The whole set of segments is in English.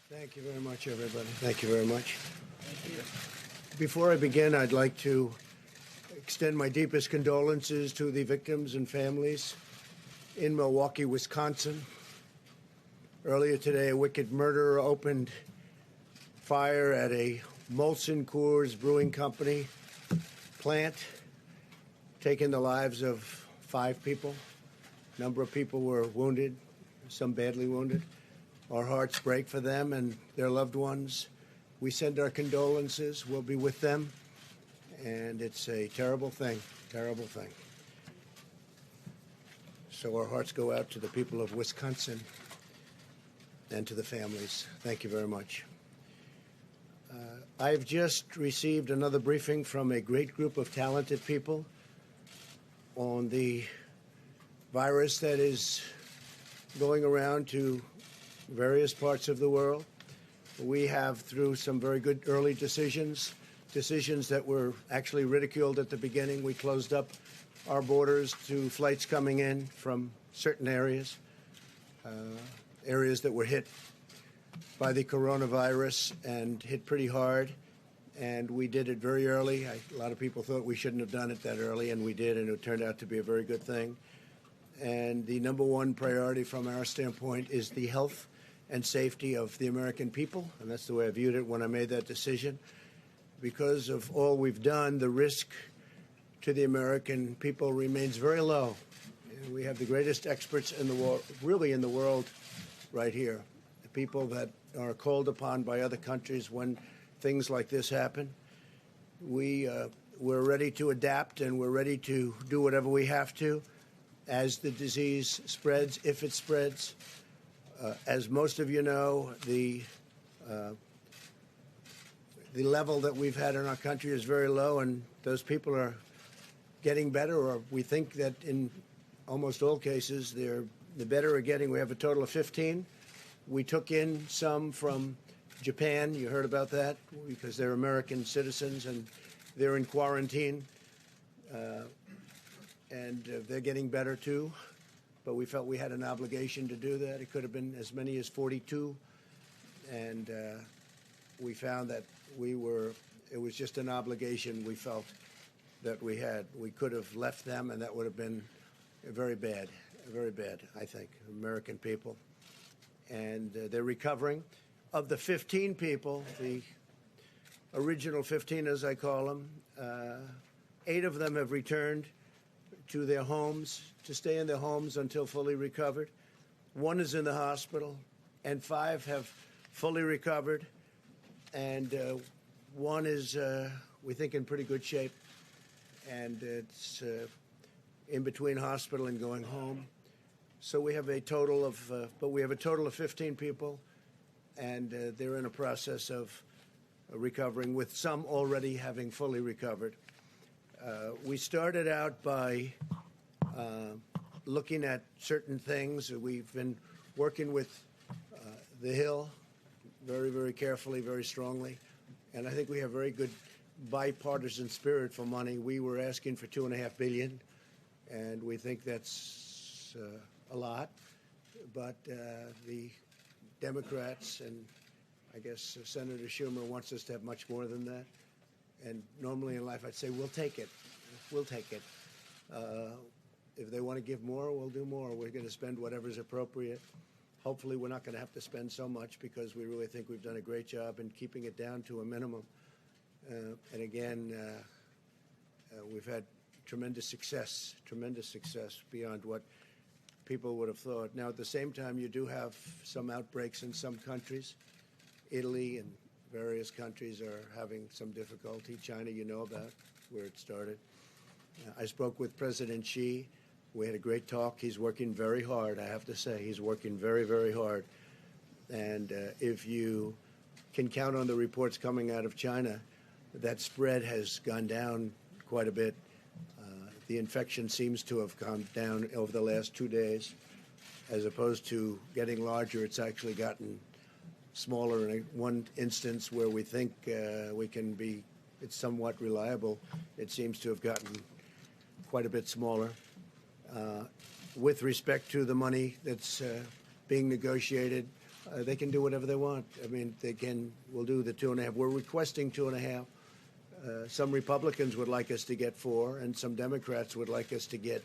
Thank you very much, everybody. Thank you very much. Thank you. Before I begin, I'd like to extend my deepest condolences to the victims and families in Milwaukee, Wisconsin. Earlier today, a wicked murderer opened fire at a Molson Coors Brewing Company plant, taking the lives of 5 people. A number of people were wounded, some badly wounded. Our hearts break for them and their loved ones. We send our condolences. We'll be with them. And it's a terrible thing, terrible thing. So our hearts go out to the people of Wisconsin and to the families. Thank you very much. I've just received another briefing from a great group of talented people on the virus that is going around to various parts of the world. We have, through some very good early decisions that were actually ridiculed at the beginning, we closed up our borders to flights coming in from certain areas, areas that were hit by the coronavirus and hit pretty hard. And we did it very early. A lot of people thought we shouldn't have done it that early, and we did, and it turned out to be a very good thing. And the number one priority from our standpoint is the health and safety of the American people, and that's the way I viewed it when I made that decision. Because of all we've done, the risk to the American people remains very low. And we have the greatest experts in the world, really in the world, right here. The people that are called upon by other countries when things like this happen. We're ready to adapt, and we're ready to do whatever we have to as the disease spreads, if it spreads. As most of you know, the the level that we've had in our country is very low, and those people are getting better, or we think that in almost all cases, the better are getting. We have a total of 15. We took in some from Japan. You heard about that, because they're American citizens and they're in quarantine. And they're getting better too. But we felt we had an obligation to do that. It could have been as many as 42. And we found that it was just an obligation we felt that we had. We could have left them, and that would have been very bad, I think, American people. And they're recovering. Of the 15 people, the original 15, as I call them, 8 of them have returned to their homes, to stay in their homes until fully recovered. 1 is in the hospital, and 5 have fully recovered. And 1 is, we think, in pretty good shape. And it's in between hospital and going home. So we have a total of 15 people, and they're in a process of recovering, with some already having fully recovered. We started out by looking at certain things. We've been working with the Hill very, very carefully, very strongly, and I think we have very good bipartisan spirit for money. We were asking for $2.5 billion, and we think that's a lot, but the Democrats and I guess Senator Schumer wants us to have much more than that. And normally in life I'd say, we'll take it. We'll take it. If they want to give more, we'll do more. We're going to spend whatever's appropriate. Hopefully we're not going to have to spend so much, because we really think we've done a great job in keeping it down to a minimum. And again, we've had tremendous success beyond what people would have thought. Now, at the same time, you do have some outbreaks in some countries. Italy and various countries are having some difficulty. China, you know about where it started. I spoke with President Xi. We had a great talk. He's working very hard, I have to say. He's working very, very hard. And if you can count on the reports coming out of China, that spread has gone down quite a bit. The infection seems to have gone down over the last 2 days. As opposed to getting larger, it's actually gotten smaller. In one instance where we think it's somewhat reliable, it seems to have gotten quite a bit smaller. With respect to the money that's being negotiated, they can do whatever they want. I mean, we'll do the 2.5. We're requesting 2.5. Some Republicans would like us to get 4, and some Democrats would like us to get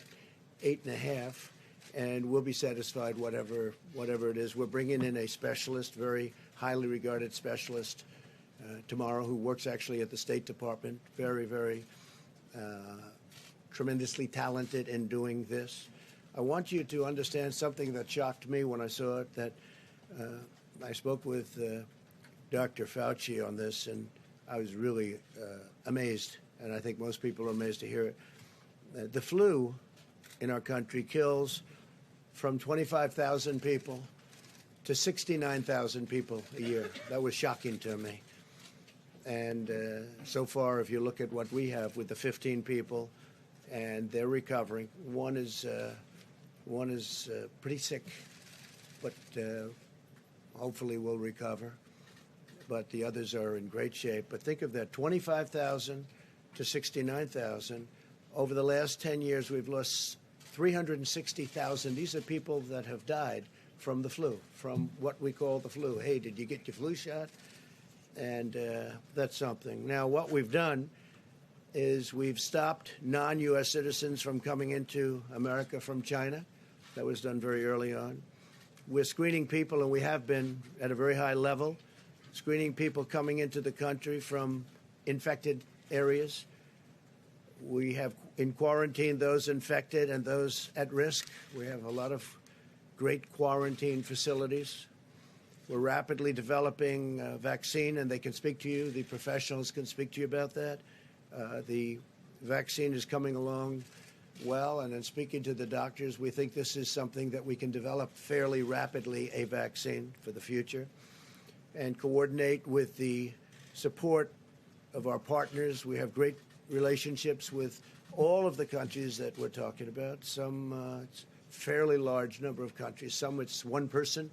8.5, and we'll be satisfied whatever it is. We're bringing in a specialist, very highly regarded specialist, tomorrow, who works actually at the State Department, very, very tremendously talented in doing this. I want you to understand something that shocked me when I saw it, that I spoke with Dr. Fauci on this, and I was really amazed, and I think most people are amazed to hear it. The flu in our country kills from 25,000 people to 69,000 people a year. That was shocking to me. And so far, if you look at what we have with the 15 people, and they're recovering, one is pretty sick, but hopefully will recover. But the others are in great shape. But think of that, 25,000 to 69,000. Over the last 10 years, we've lost 360,000. These are people that have died from the flu, from what we call the flu. Hey, did you get your flu shot? And that's something. Now, what we've done is we've stopped non-U.S. citizens from coming into America from China. That was done very early on. We're screening people, and we have been at a very high level, screening people coming into the country from infected areas. We have in quarantine those infected and those at risk. We have a lot of great quarantine facilities. We're rapidly developing a vaccine, and they can speak to you. The professionals can speak to you about that. The vaccine is coming along well, and in speaking to the doctors, we think this is something that we can develop fairly rapidly, a vaccine for the future, and coordinate with the support of our partners. We have great relationships with all of the countries that we're talking about. Some it's a fairly large number of countries. Some it's one person,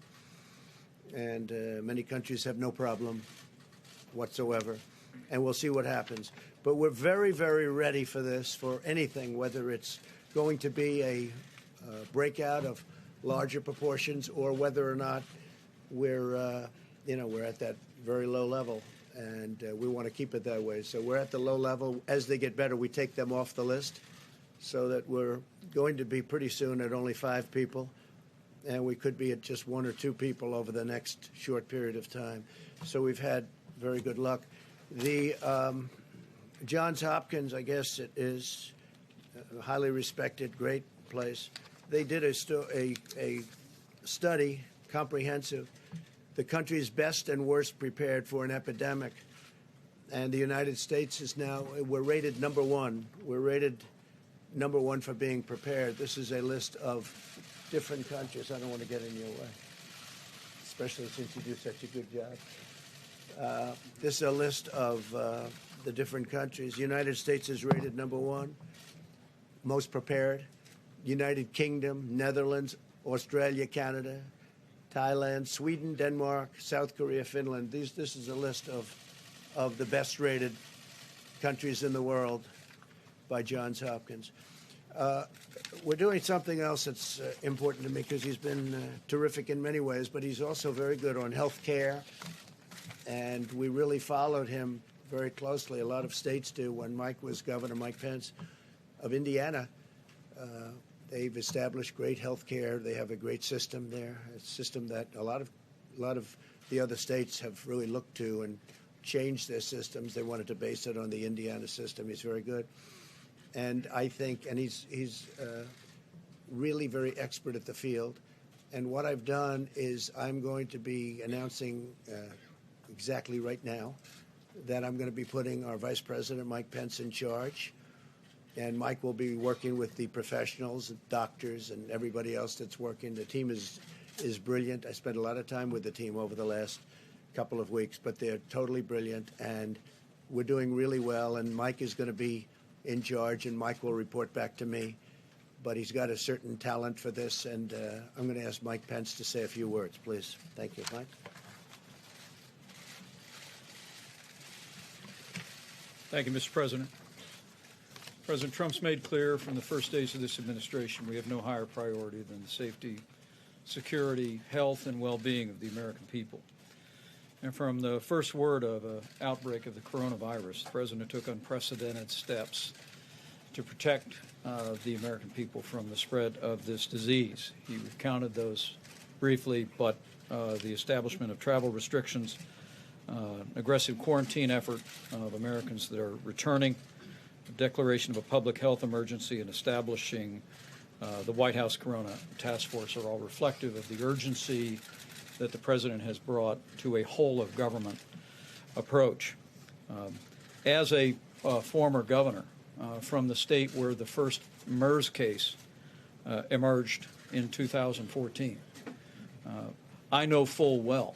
and many countries have no problem whatsoever. And we'll see what happens. But we're very, very ready for this, for anything, whether it's going to be a breakout of larger proportions or whether or not we're at that very low level. And we want to keep it that way. So we're at the low level. As they get better, we take them off the list so that we're going to be pretty soon at only 5 people. And we could be at just 1 or 2 people over the next short period of time. So we've had very good luck. The Johns Hopkins, I guess it is a highly respected, great place. They did a study, comprehensive, the country's best and worst prepared for an epidemic. And the United States is now, we're rated number 1. We're rated number 1 for being prepared. This is a list of different countries. I don't want to get in your way, especially since you do such a good job. This is a list of the different countries. The United States is rated number 1, most prepared. United Kingdom, Netherlands, Australia, Canada, Thailand, Sweden, Denmark, South Korea, Finland. This is a list of the best rated countries in the world by Johns Hopkins. We're doing something else that's important to me because he's been terrific in many ways, but he's also very good on health care. And we really followed him very closely. A lot of states do. When Mike was governor, Mike Pence of Indiana, they've established great health care. They have a great system there, a system that a lot of the other states have really looked to and changed their systems. They wanted to base it on the Indiana system. He's very good. And I think, and he's really very expert at the field. And what I've done is I'm going to be announcing exactly right now that I'm going to be putting our Vice President, Mike Pence, in charge. And Mike will be working with the professionals, doctors, and everybody else that's working. The team is brilliant. I spent a lot of time with the team over the last couple of weeks, but they're totally brilliant, and we're doing really well. And Mike is going to be in charge, and Mike will report back to me. But he's got a certain talent for this, and I'm going to ask Mike Pence to say a few words, please. Thank you, Mike. Thank you, Mr. President. President Trump's made clear from the first days of this administration we have no higher priority than the safety, security, health, and well-being of the American people. And from the first word of an outbreak of the coronavirus, the President took unprecedented steps to protect the American people from the spread of this disease. He recounted those briefly, but the establishment of travel restrictions, aggressive quarantine effort of Americans that are returning, the declaration of a public health emergency, and establishing the White House Corona Task Force are all reflective of the urgency that the President has brought to a whole-of-government approach. As a former governor from the state where the first MERS case emerged in 2014, I know full well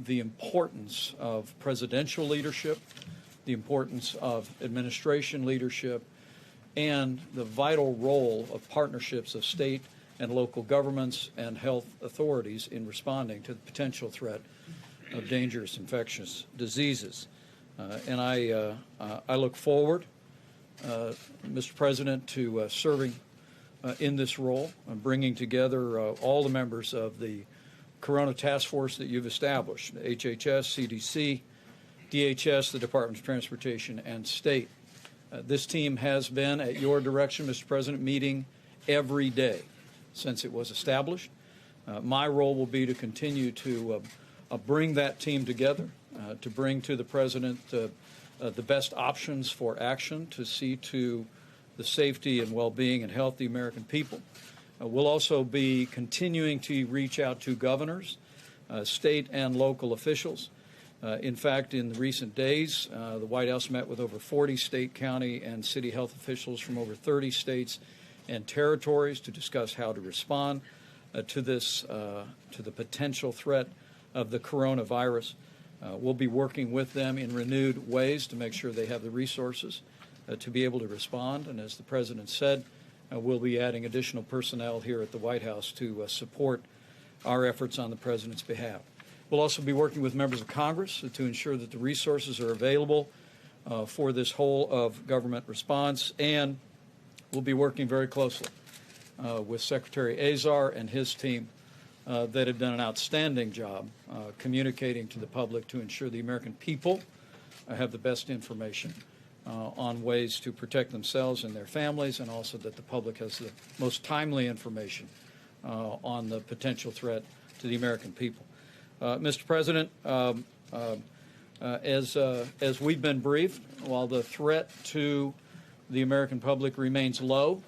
the importance of presidential leadership, the importance of administration leadership, and the vital role of partnerships of state and local governments and health authorities in responding to the potential threat of dangerous infectious diseases. And I look forward, Mr. President, to serving in this role and bringing together all the members of the Corona Task Force that you've established, HHS, CDC, DHS, the Department of Transportation, and State. This team has been, at your direction, Mr. President, meeting every day since it was established. My role will be to continue to bring that team together, to bring to the President the best options for action to see to the safety and well-being and health of the American people. We'll also be continuing to reach out to governors, state and local officials. In fact, in the recent days, the White House met with over 40 state, county, and city health officials from over 30 states and territories to discuss how to respond to this, to the potential threat of the coronavirus. We'll be working with them in renewed ways to make sure they have the resources to be able to respond. And as the President said, we'll be adding additional personnel here at the White House to support our efforts on the President's behalf. We'll also be working with members of Congress to ensure that the resources are available for this whole of government response, and we'll be working very closely with Secretary Azar and his team that have done an outstanding job communicating to the public to ensure the American people have the best information on ways to protect themselves and their families, and also that the public has the most timely information on the potential threat to the American people. Mr. President, as we've been briefed, while the threat to the American public remains low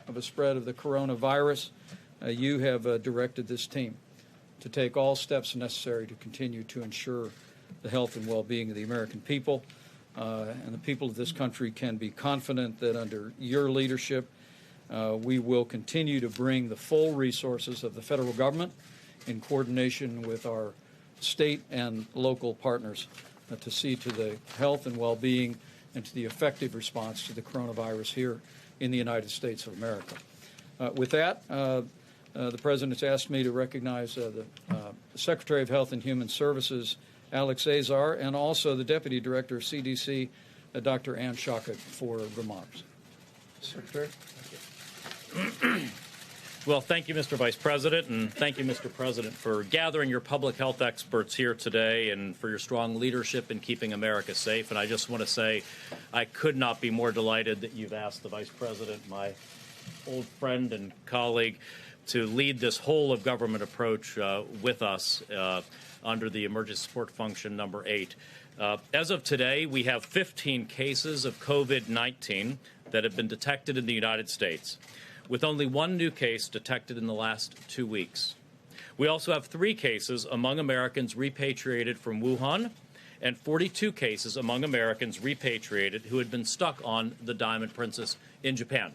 of a spread of the coronavirus, you have directed this team to take all steps necessary to continue to ensure the health and well-being of the American people. And the people of this country can be confident that under your leadership, we will continue to bring the full resources of the federal government in coordination with our state and local partners to see to the health and well-being and to the effective response to the coronavirus here in the United States of America. With that, the President's asked me to recognize the Secretary of Health and Human Services, Alex Azar, and also the Deputy Director of CDC, Dr. Ann Shaka, for remarks. Secretary. Well, thank you, Mr. Vice President, and thank you, Mr. President, for gathering your public health experts here today and for your strong leadership in keeping America safe. And I just want to say I could not be more delighted that you've asked the Vice President, my old friend and colleague, to lead this whole of government approach with us under the Emergency Support Function number 8. As of today, we have 15 cases of COVID-19 that have been detected in the United States, with only one new case detected in the last 2 weeks. We also have 3 cases among Americans repatriated from Wuhan and 42 cases among Americans repatriated who had been stuck on the Diamond Princess in Japan.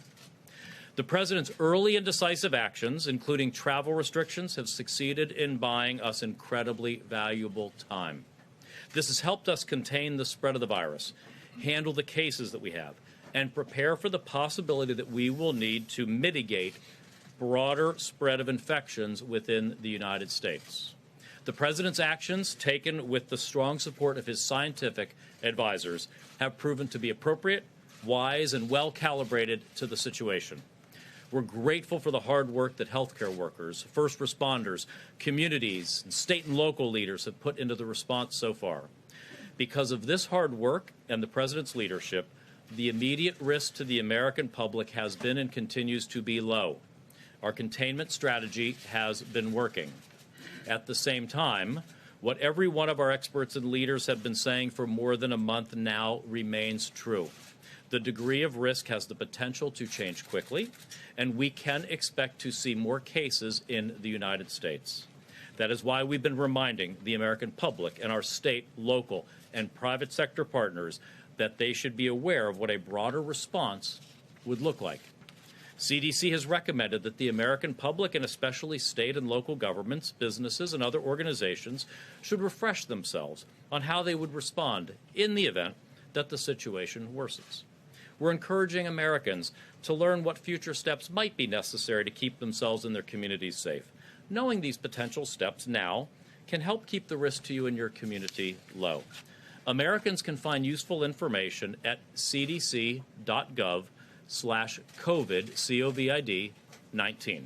The President's early and decisive actions, including travel restrictions, have succeeded in buying us incredibly valuable time. This has helped us contain the spread of the virus, handle the cases that we have, and prepare for the possibility that we will need to mitigate broader spread of infections within the United States. The President's actions, taken with the strong support of his scientific advisors, have proven to be appropriate, wise, and well-calibrated to the situation. We're grateful for the hard work that healthcare workers, first responders, communities, and state and local leaders have put into the response so far. Because of this hard work and the President's leadership, the immediate risk to the American public has been and continues to be low. Our containment strategy has been working. At the same time, what every one of our experts and leaders have been saying for more than a month now remains true. The degree of risk has the potential to change quickly, and we can expect to see more cases in the United States. That is why we've been reminding the American public and our state, local, and private sector partners that they should be aware of what a broader response would look like. CDC has recommended that the American public, and especially state and local governments, businesses, and other organizations, should refresh themselves on how they would respond in the event that the situation worsens. We're encouraging Americans to learn what future steps might be necessary to keep themselves and their communities safe. Knowing these potential steps now can help keep the risk to you and your community low. Americans can find useful information at cdc.gov/COVID, COVID-19.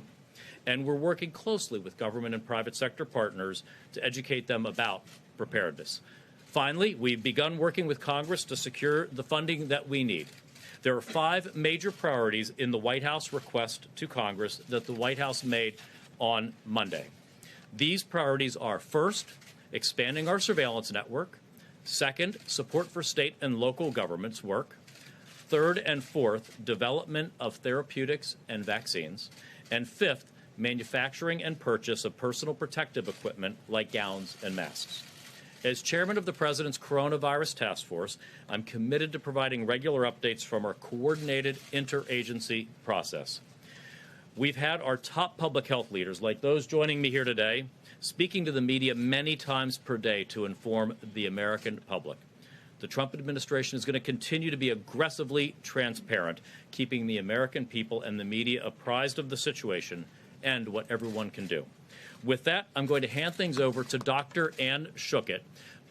And we're working closely with government and private sector partners to educate them about preparedness. Finally, we've begun working with Congress to secure the funding that we need. There are 5 major priorities in the White House request to Congress that the White House made on Monday. These priorities are: first, expanding our surveillance network; second, support for state and local governments work; third and fourth, development of therapeutics and vaccines; and fifth, manufacturing and purchase of personal protective equipment like gowns and masks. As chairman of the President's Coronavirus Task Force, I'm committed to providing regular updates from our coordinated interagency process. We've had our top public health leaders, like those joining me here today, speaking to the media many times per day to inform the American public. The Trump administration is going to continue to be aggressively transparent, keeping the American people and the media apprised of the situation and what everyone can do. With that, I'm going to hand things over to Dr. Ann Schuchat.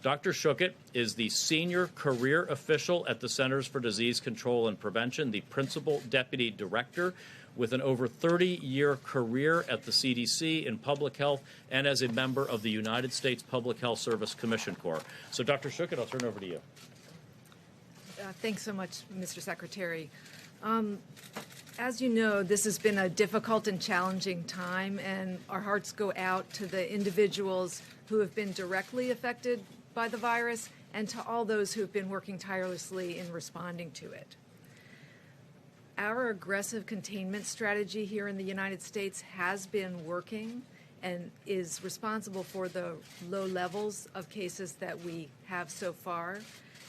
Dr. Schuchat is the senior career official at the Centers for Disease Control and Prevention, the principal deputy director, with an over 30-year career at the CDC in public health and as a member of the United States Public Health Service Commission Corps. So, Dr. Schuchat, I'll turn it over to you. Thanks so much, Mr. Secretary. As you know, this has been a difficult and challenging time, and our hearts go out to the individuals who have been directly affected by the virus and to all those who have been working tirelessly in responding to it. Our aggressive containment strategy here in the United States has been working and is responsible for the low levels of cases that we have so far.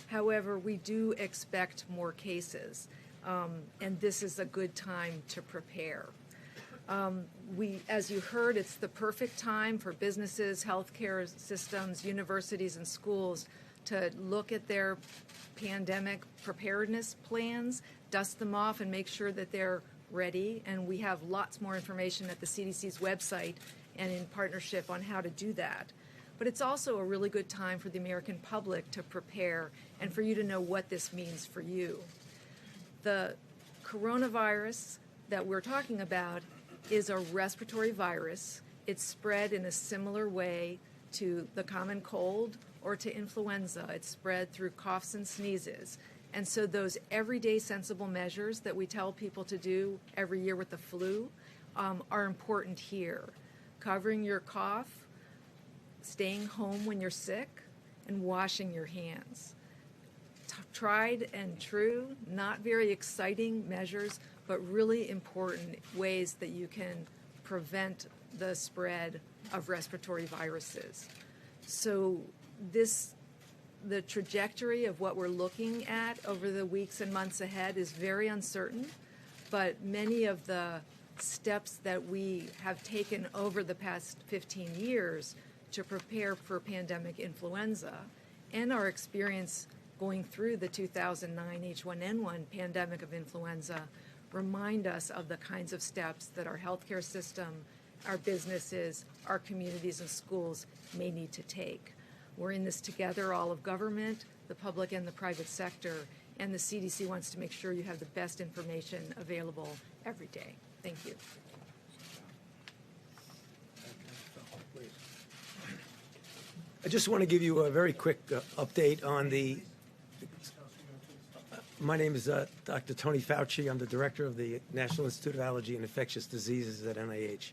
However, we do expect more cases, and this is a good time to prepare. As you heard, it's the perfect time for businesses, healthcare systems, universities, and schools to look at their pandemic preparedness plans, dust them off, and make sure that they're ready. And we have lots more information at the CDC's website and in partnership on how to do that. But it's also a really good time for the American public to prepare and for you to know what this means for you. The coronavirus that we're talking about is a respiratory virus. It's spread in a similar way to the common cold or to influenza. It's spread through coughs and sneezes. And so those everyday sensible measures that we tell people to do every year with the flu are important here. Covering your cough, staying home when you're sick, and washing your hands. Tried and true, not very exciting measures, but really important ways that you can prevent the spread of respiratory viruses. So the trajectory of what we're looking at over the weeks and months ahead is very uncertain, but many of the steps that we have taken over the past 15 years to prepare for pandemic influenza and our experience going through the 2009 H1N1 pandemic of influenza remind us of the kinds of steps that our healthcare system, our businesses, our communities and schools may need to take. We're in this together, all of government, the public and the private sector, and the CDC wants to make sure you have the best information available every day. Thank you. I just want to give you a very quick update on the. My name is Dr. Tony Fauci. I'm the director of the National Institute of Allergy and Infectious Diseases at NIH.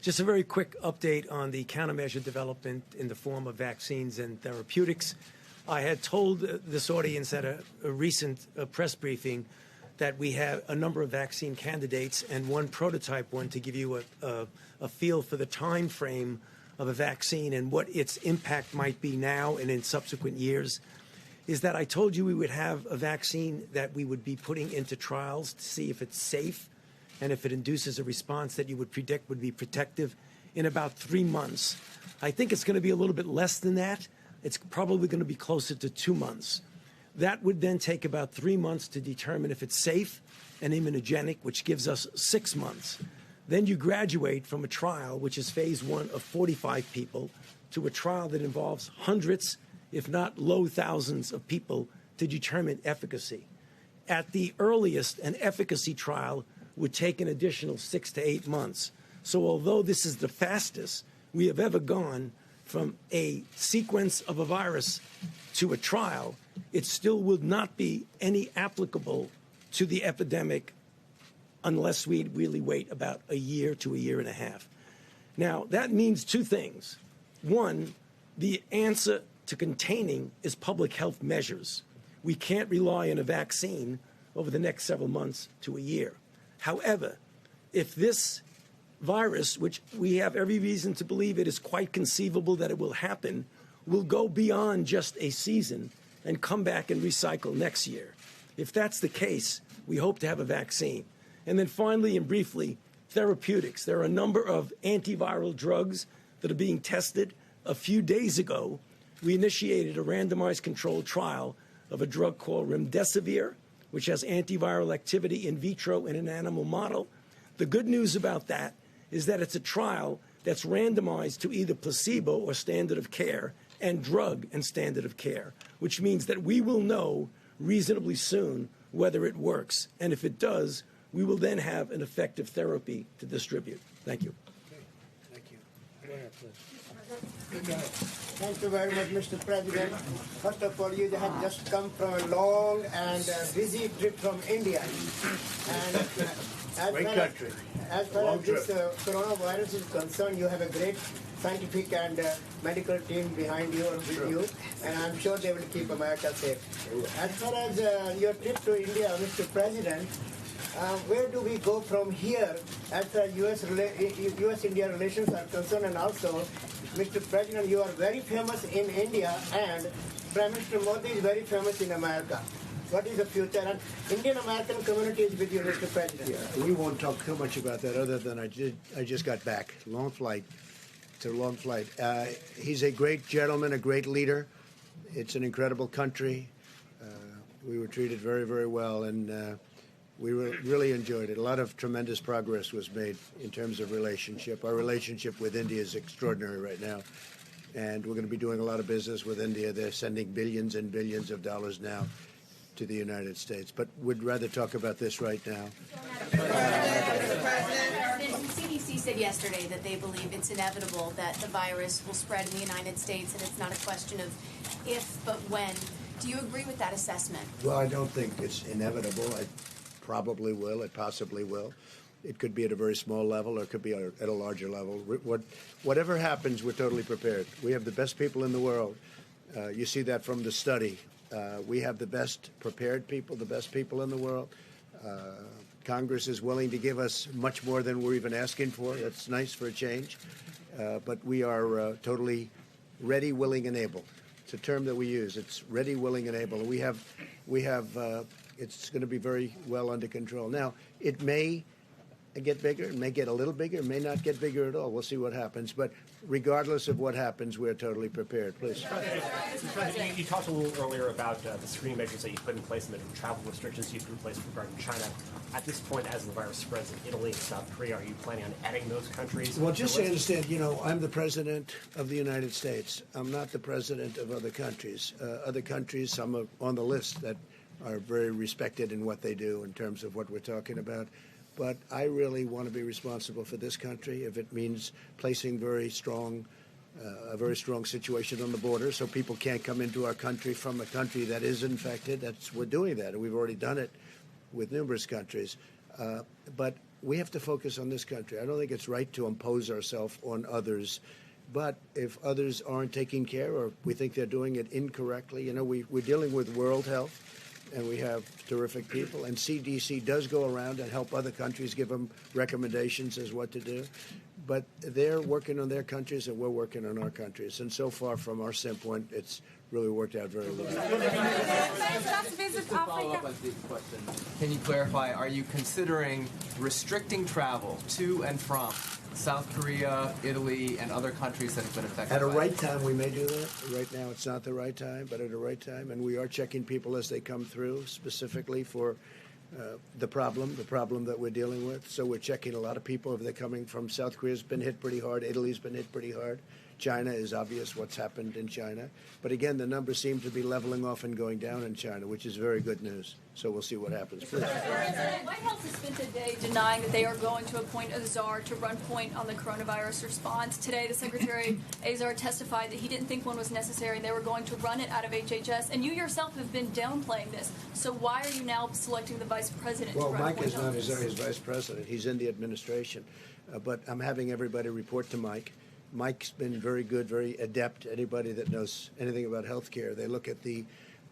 Just a very quick update on the countermeasure development in the form of vaccines and therapeutics. I had told this audience at a recent press briefing that we have a number of vaccine candidates and one prototype one to give you a feel for the time frame of a vaccine and what its impact might be now and in subsequent years, is that I told you we would have a vaccine that we would be putting into trials to see if it's safe and if it induces a response that you would predict would be protective in about 3 months. I think it's going to be a little bit less than that. It's probably going to be closer to 2 months. That would then take about 3 months to determine if it's safe and immunogenic, which gives us 6 months. Then you graduate from a trial, which is phase 1 of 45 people, to a trial that involves hundreds, if not low thousands of people to determine efficacy. At the earliest, an efficacy trial would take an additional 6 to 8 months. So although this is the fastest we have ever gone from a sequence of a virus to a trial, it still would not be any applicable to the epidemic unless we really wait about a year to a year and a half. Now, that means 2 things. One, the answer to containing is public health measures. We can't rely on a vaccine over the next several months to a year. However, if this virus, which we have every reason to believe it is quite conceivable that it will happen, will go beyond just a season and come back and recycle next year. If that's the case, we hope to have a vaccine. And then finally and briefly, therapeutics. There are a number of antiviral drugs that are being tested. A few days ago, we initiated a randomized controlled trial of a drug called remdesivir, which has antiviral activity in vitro in an animal model. The good news about that is that it's a trial that's randomized to either placebo or standard of care and drug and standard of care, which means that we will know reasonably soon whether it works. And if it does, we will then have an effective therapy to distribute. Thank you. Thank you. Go ahead, please. Thank you very much, Mr. President. First of all, you have just come from a long and busy trip from India. And Great country. As far Long as this trip. coronavirus is concerned, you have a great scientific and medical team behind you and with you, and I'm sure they will keep America safe. As far as your trip to India, Mr. President, where do we go from here as far as U.S.-India relations are concerned? And also, Mr. President, you are very famous in India, and Prime Minister Modi is very famous in America. What is the future? And Indian-American community is with you, Mr. President. Yeah, we won't talk too much about that other than I just got back. Long flight. It's a long flight. He's a great gentleman, a great leader. It's an incredible country. We were treated very, very well, and we really enjoyed it. A lot of tremendous progress was made in terms of relationship. Our relationship with India is extraordinary right now, and we're going to be doing a lot of business with India. They're sending billions and billions of dollars now to the United States. But we'd rather talk about this right now. The CDC said yesterday that they believe it's inevitable that the virus will spread in the United States, and it's not a question of if, but when. Do you agree with that assessment? Well, I don't think it's inevitable. It probably will. It possibly will. It could be at a very small level, or it could be at a larger level. Whatever happens, we're totally prepared. We have the best people in the world. You see that from the study. We have the best prepared people, the best people in the world. Congress is willing to give us much more than we're even asking for. That's nice for a change. But we are totally ready, willing, and able. It's a term that we use. It's ready, willing, and able. We have. It's going to be very well under control. Now, it may get bigger. It may get a little bigger. It may not get bigger at all. We'll see what happens. But regardless of what happens, we're totally prepared. Please. Mr. President, you talked a little earlier about the screening measures that you put in place and the travel restrictions you put in place regarding China. At this point, as the virus spreads in Italy and South Korea, are you planning on adding those countries? Well, just so you understand, I'm the president of the United States. I'm not the president of other countries. Other countries, some are on the list that are very respected in what they do in terms of what we're talking about. But I really want to be responsible for this country if it means placing a very strong situation on the border so people can't come into our country from a country that is infected. We're doing that, and we've already done it with numerous countries. But we have to focus on this country. I don't think it's right to impose ourselves on others. But if others aren't taking care or we think they're doing it incorrectly, we're dealing with World Health. And we have terrific people. And CDC does go around and help other countries, give them recommendations as what to do. But they're working on their countries, and we're working on our countries. And so far, from our standpoint, it's really worked out very well. Follow up on this question. Can you clarify, are you considering restricting travel to and from South Korea, Italy, and other countries that have been affected? At a right time, we may do that. Right now, it's not the right time, but at a right time. And we are checking people as they come through, specifically for the problem that we're dealing with. So we're checking a lot of people if they're coming from South Korea's been hit pretty hard. Italy's been hit pretty hard. China is obvious what's happened in China. But again, the numbers seem to be leveling off and going down in China, which is very good news. So we'll see what happens. Please. President, White House has spent a day denying that they are going to appoint a czar to run point on the coronavirus response. Today, the Secretary Azar testified that he didn't think one was necessary and they were going to run it out of HHS. And you yourself have been downplaying this. So why are you now selecting the vice president to Well, run Mike point is on not this? his vice president. He's in the administration. But I'm having everybody report to Mike. Mike's been very good, very adept. Anybody that knows anything about healthcare, they look at the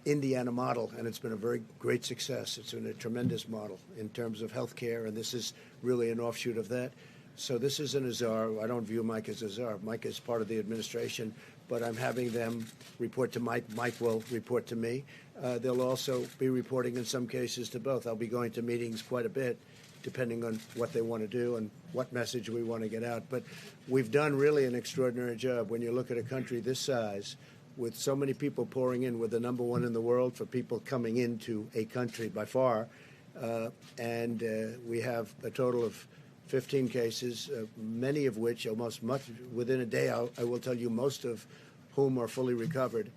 Indiana model, and it's been a very great success. It's been a tremendous model in terms of healthcare, and this is really an offshoot of that. So this isn't a czar. I don't view Mike as a czar. Mike is part of the administration, but I'm having them report to Mike. Mike will report to me. They'll also be reporting in some cases to both. I'll be going to meetings quite a bit, depending on what they want to do and what message we want to get out. But we've done really an extraordinary job. When you look at a country this size, with so many people pouring in, we're the #1 in the world for people coming into a country by far. And we have a total of 15 cases, many of which, almost much within a day, I will tell you, most of whom are fully recovered.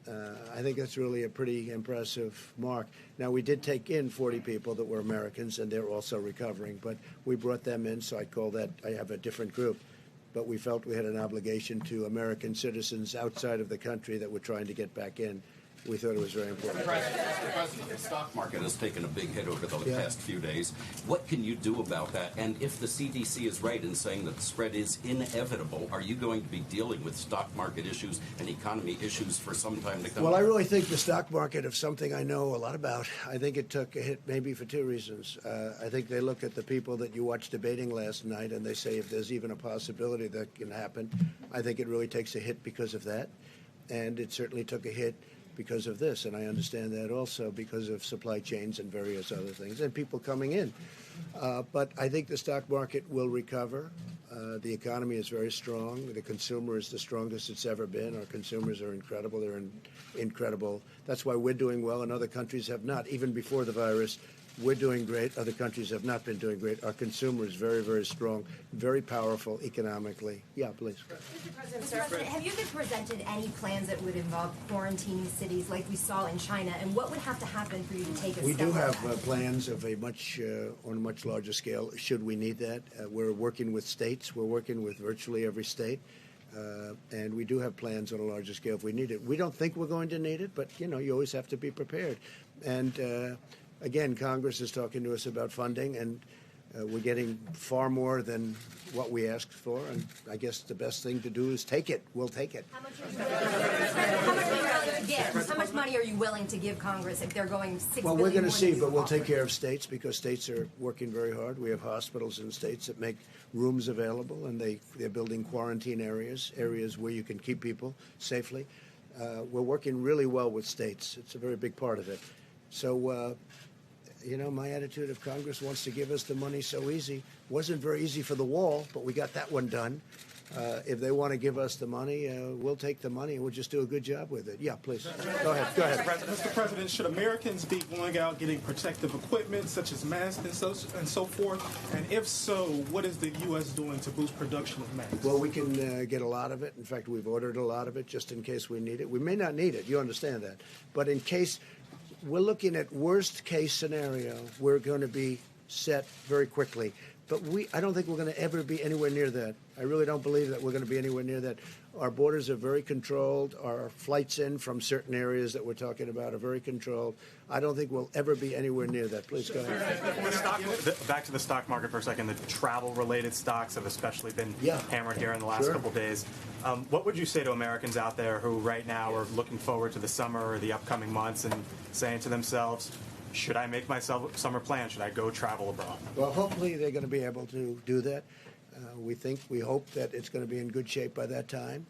I think that's really a pretty impressive mark. Now, we did take in 40 people that were Americans, and they're also recovering, but we brought them in, so I call that, I have a different group. But we felt we had an obligation to American citizens outside of the country that were trying to get back in. We thought it was very important. Mr. President, the stock market has taken a big hit over the past few days. What can you do about that? And if the CDC is right in saying that the spread is inevitable, are you going to be dealing with stock market issues and economy issues for some time to come? Well, I really think the stock market, of something I know a lot about, I think it took a hit maybe for two reasons. I think they look at the people that you watched debating last night and they say if there's even a possibility that can happen. I think it really takes a hit because of that. And it certainly took a hit because of this, and I understand that also because of supply chains and various other things, and people coming in. But I think the stock market will recover. The economy is very strong. The consumer is the strongest it's ever been. Our consumers are incredible. They're incredible. That's why we're doing well, and other countries have not. Even before the virus, we're doing great. Other countries have not been doing great. Our consumer is very, very strong, very powerful economically. Yeah, please. Mr. President, have you been presented any plans that would involve quarantining cities like we saw in China, and what would have to happen for you to take a We step do like have that? plans of on a much larger scale, should we need that. We're working with states. We're working with virtually every state. And we do have plans on a larger scale if we need it. We don't think we're going to need it, but, you know, you always have to be prepared. And, again, Congress is talking to us about funding, and we're getting far more than what we asked for. And I guess the best thing to do is take it. We'll take it. How much are you willing to give? How much money are you willing to give Congress if they're going $6 billion? Well, we're going to more see, than but you we'll offered? take care of states because states are working very hard. We have hospitals in states that make rooms available, and they're building quarantine areas where you can keep people safely. We're working really well with states. It's a very big part of it. So, you know, my attitude, if Congress wants to give us the money so easy, wasn't very easy for the wall, but we got that one done. If they want to give us the money, we'll take the money and we'll just do a good job with it. Yeah, please. Go ahead. Go ahead. Mr. President, should Americans be going out getting protective equipment such as masks and so forth? And if so, what is the U.S. doing to boost production of masks? Well, we can get a lot of it. In fact, we've ordered a lot of it just in case we need it. We may not need it. You understand that. But in case we're looking at worst case scenario, we're going to be set very quickly. But I don't think we're going to ever be anywhere near that. I really don't believe that we're going to be anywhere near that. Our borders are very controlled. Our flights in from certain areas that we're talking about are very controlled. I don't think we'll ever be anywhere near that. Please go ahead. Back to the stock market for a second. The travel-related stocks have especially been hammered here in the last couple of days. What would you say to Americans out there who right now are looking forward to the summer or the upcoming months and saying to themselves, should I make myself a summer plan? Should I go travel abroad? Well, hopefully they're going to be able to do that. We hope that it's going to be in good shape by that time.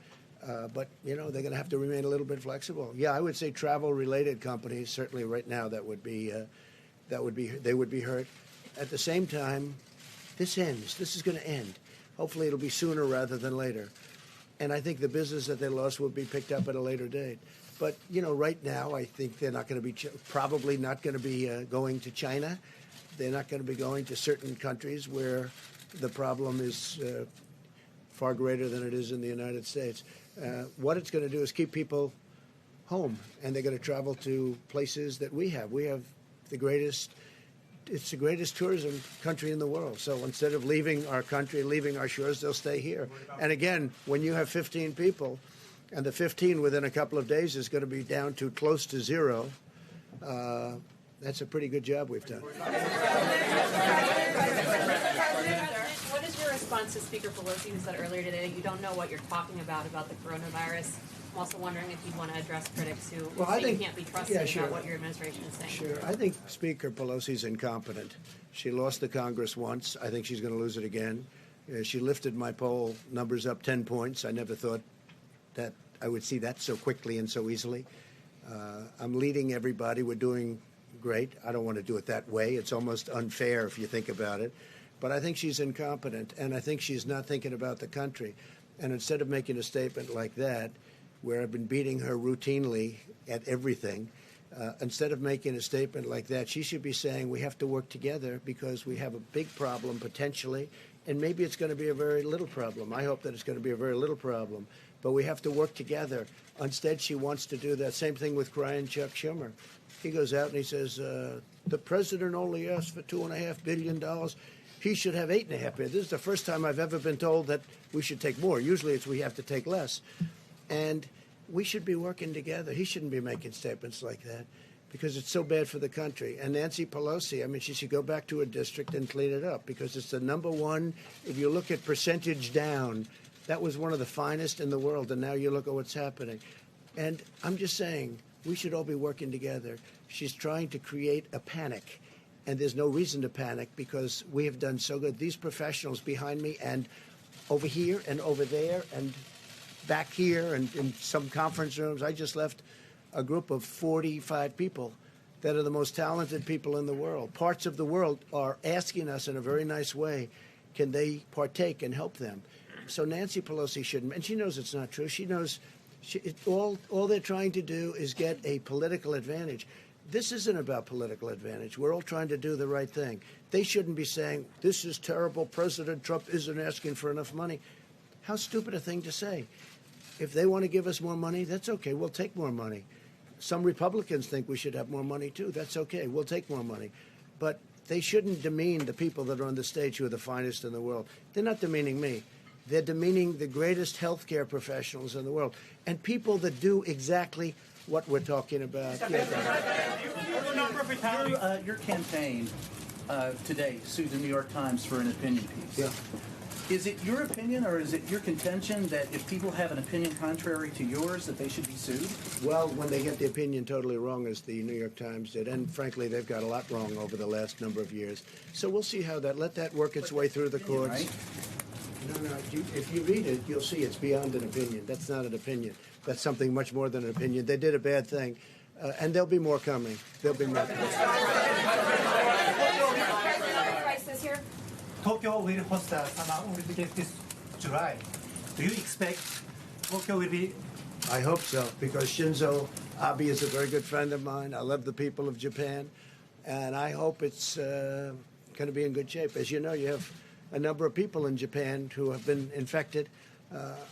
But, you know, they're going to have to remain a little bit flexible. Yeah, I would say travel-related companies, certainly right now, they would be hurt. At the same time, this ends. This is going to end. Hopefully it'll be sooner rather than later. And I think the business that they lost will be picked up at a later date. But, you know, right now, I think they're not going to be, probably not going to be going to China. They're not going to be going to certain countries where the problem is far greater than it is in the United States. What it's going to do is keep people home, and they're going to travel to places that we have. We have it's the greatest tourism country in the world. So instead of leaving our country, leaving our shores, they'll stay here. And again, when you have 15 people, and the 15 within a couple of days is going to be down to close to zero, that's a pretty good job we've done. What is your response to Speaker Pelosi, who said earlier today that you don't know what you're talking about the coronavirus? I'm also wondering if you'd want to address critics who say you can't be trusted about what your administration is saying. Sure. I think Speaker Pelosi's incompetent. She lost the Congress once. I think she's going to lose it again. She lifted my poll numbers up 10 points. I never thought that I would see that so quickly and so easily. I'm leading everybody. We're doing great. I don't want to do it that way. It's almost unfair if you think about it. But I think she's incompetent, and I think she's not thinking about the country. And instead of making a statement like that, where I've been beating her routinely at everything, instead of making a statement like that, she should be saying we have to work together because we have a big problem potentially, and maybe it's going to be a very little problem. I hope that it's going to be a very little problem, but we have to work together. Instead, she wants to do that. Same thing with crying Chuck Schumer. He goes out and he says, the president only asked for $2.5 billion. He should have $8.5 billion. This is the first time I've ever been told that we should take more. Usually it's we have to take less. And we should be working together. He shouldn't be making statements like that because it's so bad for the country. And Nancy Pelosi, I mean, she should go back to her district and clean it up because it's the number one. If you look at percentage down, that was one of the finest in the world. And now you look at what's happening. And I'm just saying, we should all be working together. She's trying to create a panic. And there's no reason to panic because we have done so good. These professionals behind me and over here and over there and back here and in some conference rooms, I just left a group of 45 people that are the most talented people in the world. Parts of the world are asking us in a very nice way, can they partake and help them? So Nancy Pelosi shouldn't, and she knows it's not true. She knows all they're trying to do is get a political advantage. This isn't about political advantage. We're all trying to do the right thing. They shouldn't be saying, this is terrible, President Trump isn't asking for enough money. How stupid a thing to say. If they want to give us more money, that's okay. We'll take more money. Some Republicans think we should have more money, too. That's okay. We'll take more money. But they shouldn't demean the people that are on the stage who are the finest in the world. They're not demeaning me. They're demeaning the greatest healthcare professionals in the world and people that do exactly what we're talking about. Your campaign today sued the New York Times for an opinion piece. Yeah. Is it your opinion or is it your contention that if people have an opinion contrary to yours that they should be sued? Well, when they get the opinion totally wrong, as the New York Times did, and frankly, they've got a lot wrong over the last number of years. So we'll see how let that work its way through the courts. Right? No, if you read it, you'll see it's beyond an opinion. That's not an opinion. That's something much more than an opinion. They did a bad thing, and there'll be more coming. There'll be more coming. Tokyo will host the Summer Olympics this July. Do you expect Tokyo will be? I hope so, because Shinzo Abe is a very good friend of mine. I love the people of Japan, and I hope it's going to be in good shape. As you know, you have a number of people in Japan who have been infected.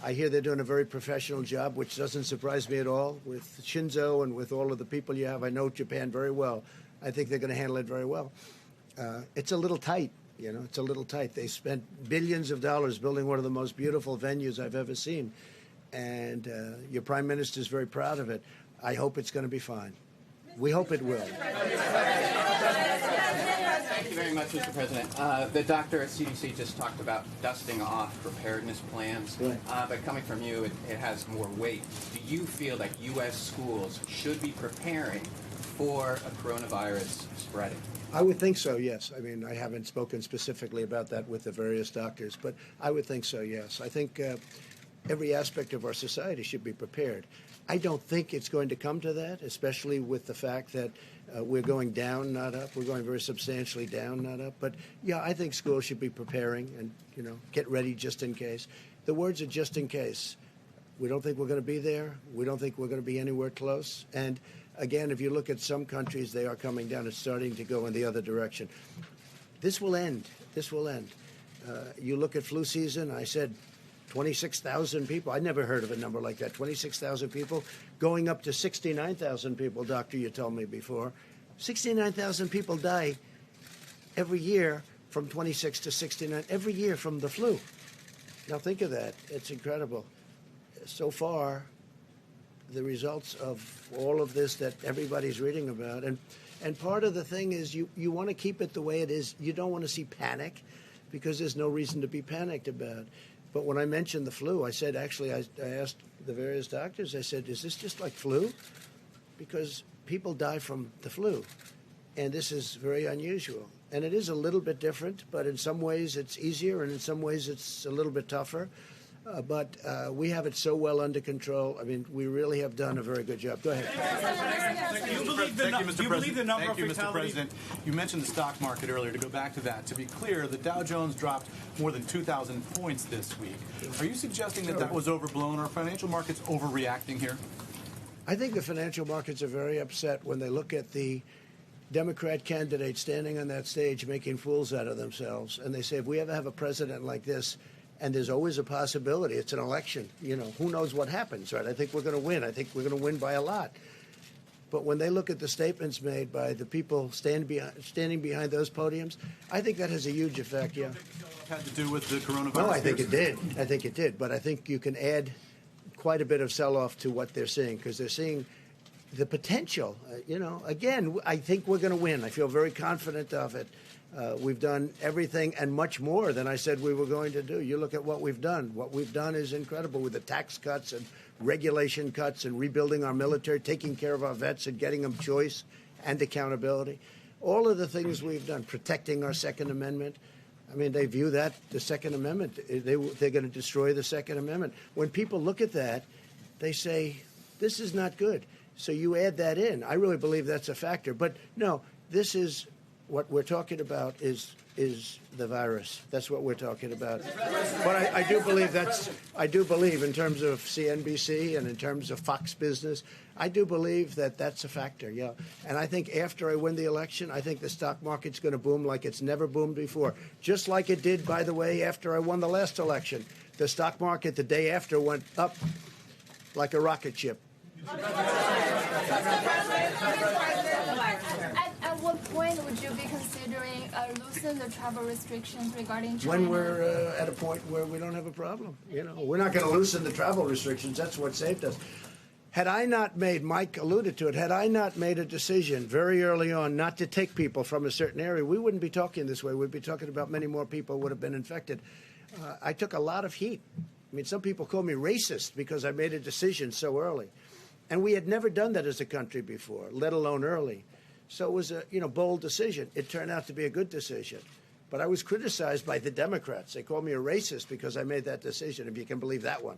I hear they're doing a very professional job, which doesn't surprise me at all. With Shinzo and with all of the people you have, I know Japan very well. I think they're going to handle it very well. It's a little tight. You know, it's a little tight. They spent billions of dollars building one of the most beautiful venues I've ever seen. And your prime minister is very proud of it. I hope it's going to be fine. We hope it will. Thank you very much, Mr. President. The doctor at CDC just talked about dusting off preparedness plans. Right. But coming from you, it has more weight. Do you feel that U.S. schools should be preparing for a coronavirus spreading? I would think so, yes. I mean, I haven't spoken specifically about that with the various doctors, but I would think so, yes. I think every aspect of our society should be prepared. I don't think it's going to come to that, especially with the fact that we're going down, not up. We're going very substantially down, not up. But, yeah, I think schools should be preparing and, you know, get ready just in case. The words are just in case. We don't think we're going to be there. We don't think we're going to be anywhere close. And again, if you look at some countries, they are coming down. It's starting to go in the other direction. This will end. This will end. You look at flu season, I said 26,000 people. I never heard of a number like that. 26,000 people going up to 69,000 people, doctor, you told me before. 69,000 people die every year from 26 to 69, every year from the flu. Now think of that. It's incredible. So far, the results of all of this that everybody's reading about. And part of the thing is you want to keep it the way it is. You don't want to see panic because there's no reason to be panicked about. But when I mentioned the flu, I said, actually, I asked the various doctors, I said, is this just like flu? Because people die from the flu. And this is very unusual. And it is a little bit different, but in some ways it's easier and in some ways it's a little bit tougher. But we have it so well under control. I mean, we really have done a very good job. Go ahead. Thank you, Mr. President. You mentioned the stock market earlier. To go back to that, to be clear, the Dow Jones dropped more than 2,000 points this week. Are you suggesting that that was overblown? Are financial markets overreacting here? I think the financial markets are very upset when they look at the Democrat candidate standing on that stage making fools out of themselves. And they say, if we ever have a president like this, and there's always a possibility, it's an election, you know, who knows what happens, right? I think we're going to win. I think we're going to win by a lot. But when they look at the statements made by the people standing behind those podiums, I think that has a huge effect, yeah. Had to do with the coronavirus? No, I think it did. I think it did. But I think you can add quite a bit of sell-off to what they're seeing, because they're seeing the potential. You know, again, I think we're going to win. I feel very confident of it. We've done everything and much more than I said we were going to do. You look at what we've done. What we've done is incredible, with the tax cuts and regulation cuts and rebuilding our military, taking care of our vets and getting them choice and accountability. All of the things we've done, protecting our Second Amendment. I mean, they view that, the Second Amendment, they're going to destroy the Second Amendment. When people look at that, they say, this is not good. So you add that in. I really believe that's a factor. But no, this is what we're talking about is the virus. That's what we're talking about. But I do believe in terms of CNBC and in terms of Fox Business, I do believe that that's a factor, yeah. And I think after I win the election, I think the stock market's going to boom like it's never boomed before. Just like it did, by the way, after I won the last election. The stock market the day after went up like a rocket ship. At what point would you be considering loosening the travel restrictions regarding China? When we're at a point where we don't have a problem. You know, we're not going to loosen the travel restrictions. That's what saved us. Had I not made, Mike alluded to it, had I not made a decision very early on not to take people from a certain area, we wouldn't be talking this way. We'd be talking about many more people would have been infected. I took a lot of heat. I mean, some people call me racist because I made a decision so early. And we had never done that as a country before, let alone early. So it was a bold decision. It turned out to be a good decision. But I was criticized by the Democrats. They called me a racist because I made that decision, if you can believe that one.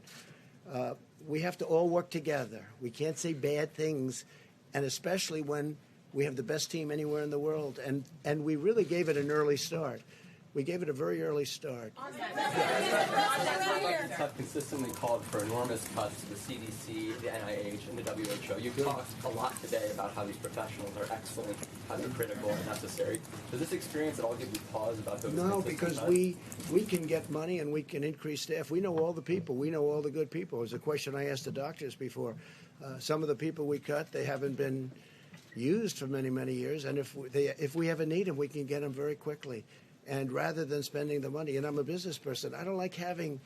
We have to all work together. We can't say bad things, and especially when we have the best team anywhere in the world. And we really gave it an early start. We gave it a very early start. Republicans have consistently called for enormous cuts to the CDC, the NIH, and the WHO. You've talked a lot today about how these professionals are excellent, how they're critical and necessary. Does this experience at all give you pause about those? No, because we can get money and we can increase staff. We know all the people. We know all the good people. It was a question I asked the doctors before. Some of the people we cut, they haven't been used for many, many years. And if we ever need them, we can get them very quickly. And rather than spending the money, and I'm a business person, I don't like having